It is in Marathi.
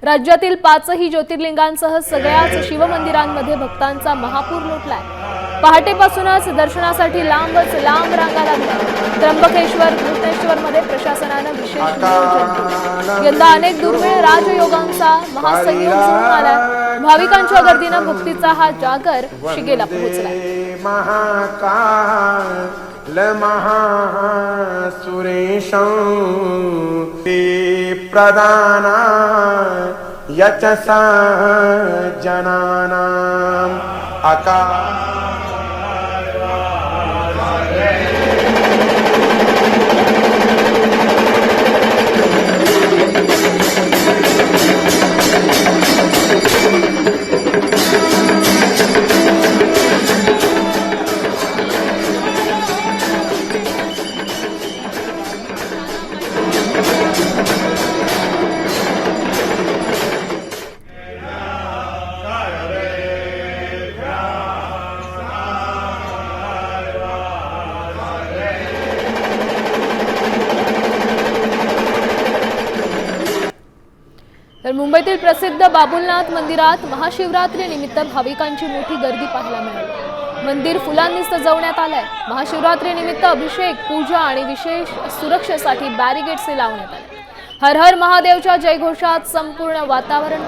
राज्यातील 5ही ज्योतिर्लिंगांसह सगळ्याच शिवमंदिरांमध्ये भक्तांचा महापूर लोटलाय। पहाटेपासूनच दर्शनासाठी लांबच लांब रांगा लागल्या। त्र्यंबकेश्वर कृष्णेश्वरमध्ये प्रशासनाने विशेष नियोजन केले। यंदा अनेक दुर्मिळ राजयोगांचा महासंयोग जुळून आलाय। भाविकांच्या गर्दीने भक्तीचा हा जागर शिगेला पोहोचलाय। प्रदाना यचसा जनानां अका तर मुंबईतील प्रसिद्ध बाबुलनाथ मंदिरात महाशिवरात्री निमित्त भाविकांची मोठी गर्दी पाहायला मिळाली। मंदिर फुलांनी सजवण्यात आलंय। महाशिवरात्री निमित्त अभिषेक, पूजा आणि विशेष सुरक्षेसाठी बॅरिकेड्स लावण्यात आले। हर हर महादेवच्या जयघोषात संपूर्ण वातावरण